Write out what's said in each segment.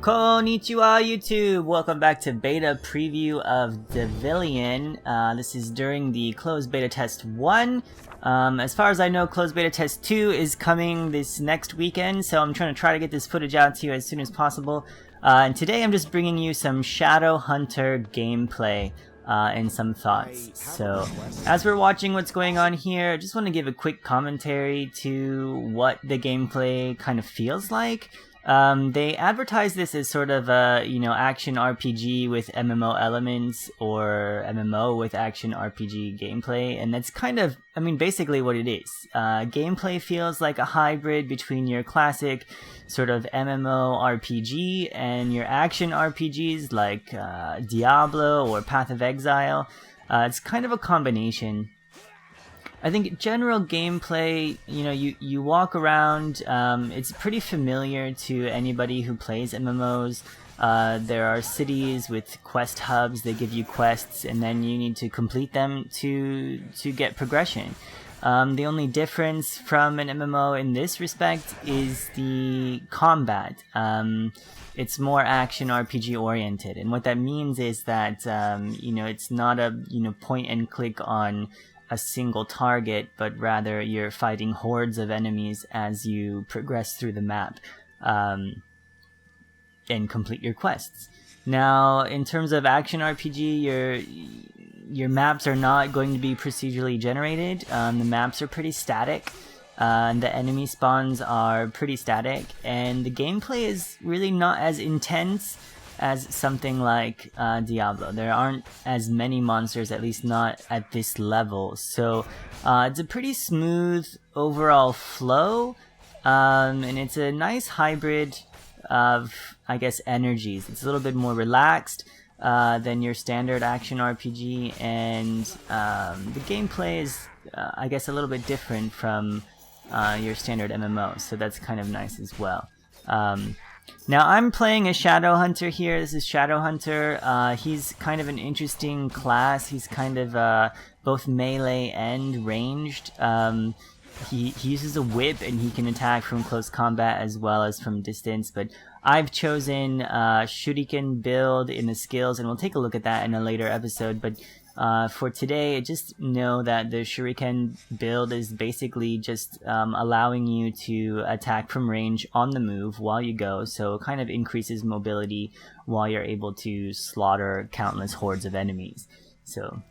Konnichiwa YouTube! Welcome back to beta preview of Devilian. This is during the closed beta test 1. As far as I know, closed beta test 2 is coming this next weekend, so I'm trying to get this footage out to you as soon as possible. And today I'm just bringing you some Shadowhunter gameplay and some thoughts. So, as we're watching what's going on here, I just want to give a quick commentary to what the gameplay kind of feels like. They advertise this as sort of a, action RPG with MMO elements, or MMO with action RPG gameplay, and that's kind of, basically what it is. Gameplay feels like a hybrid between your classic sort of MMO RPG and your action RPGs like Diablo or Path of Exile. It's kind of a combination. I think general gameplay, you walk around, it's pretty familiar to anybody who plays MMOs. There are cities with quest hubs, they give you quests, and then you need to complete them to get progression. The only difference from an MMO in this respect is the combat. It's more action RPG oriented, and what that means is that, it's not a, point and click on a single target, but rather you're fighting hordes of enemies as you progress through the map and complete your quests. Now, in terms of action RPG, your maps are not going to be procedurally generated. The maps are pretty static. The enemy spawns are pretty static, and the gameplay is really not as intense as something like Diablo. There aren't as many monsters, at least not at this level, so it's a pretty smooth overall flow, and it's a nice hybrid of, I guess, energies. It's a little bit more relaxed than your standard action RPG, and the gameplay is, I guess, a little bit different from your standard MMO, so that's kind of nice as well. Now, I'm playing a Shadowhunter here. This is Shadowhunter. He's kind of an interesting class. He's kind of both melee and ranged. He uses a whip, and he can attack from close combat as well as from distance, but I've chosen Shuriken build in the skills, and we'll take a look at that in a later episode, but for today, just know that the Shuriken build is basically just allowing you to attack from range on the move while you go, so it kind of increases mobility while you're able to slaughter countless hordes of enemies. So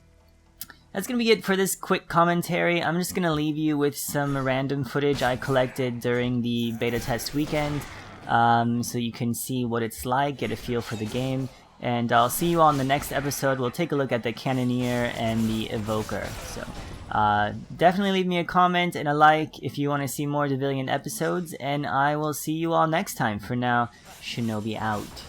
that's going to be it for this quick commentary. I'm just going to leave you with some random footage I collected during the beta test weekend, so you can see what it's like, get a feel for the game. And I'll see you on the next episode. We'll take a look at the Cannoneer and the Evoker. So definitely leave me a comment and a like if you want to see more Devilian episodes. And I will see you all next time. For now, Shinobi out.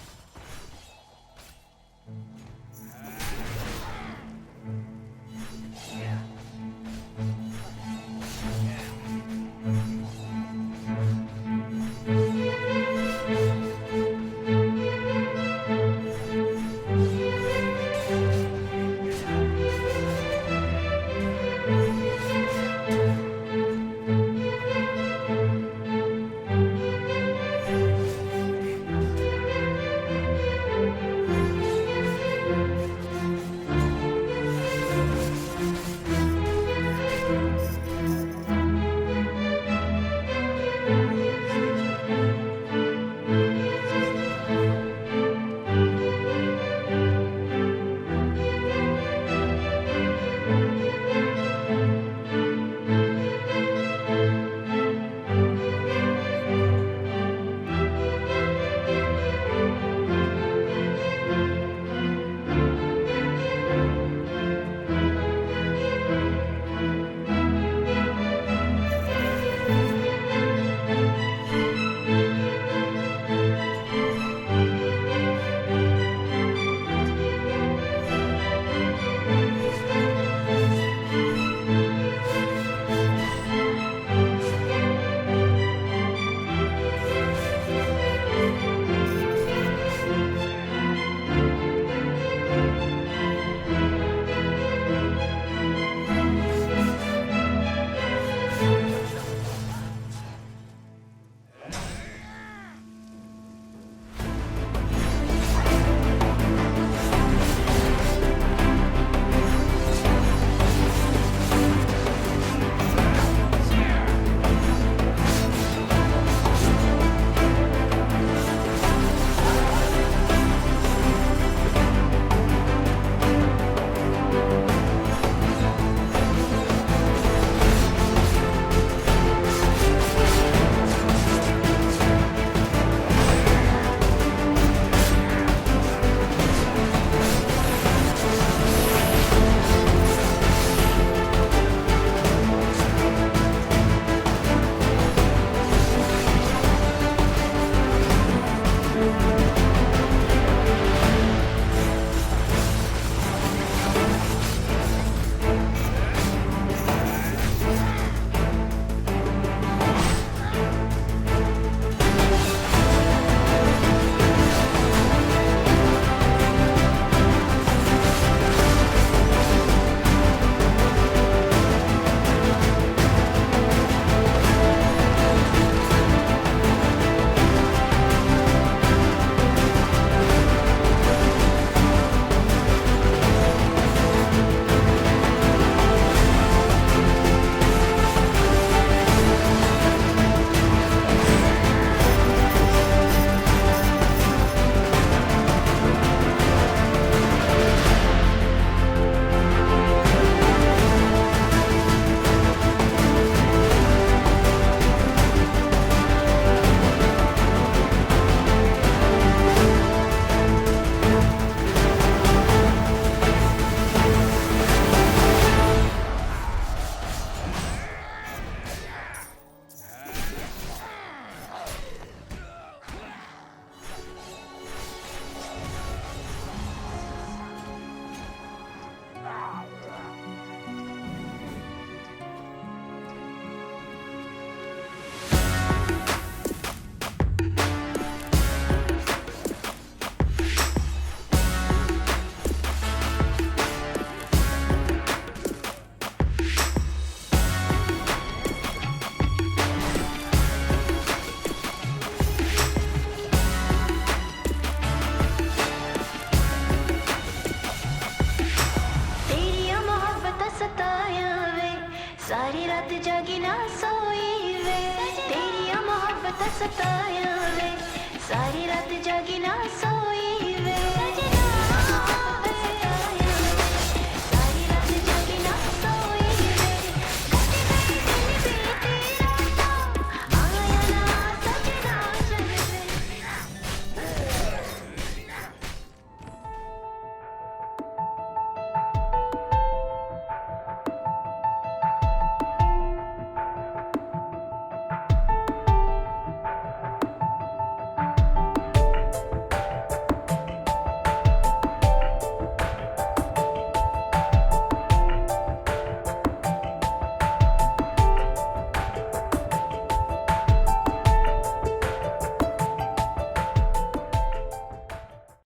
た世界より遮られ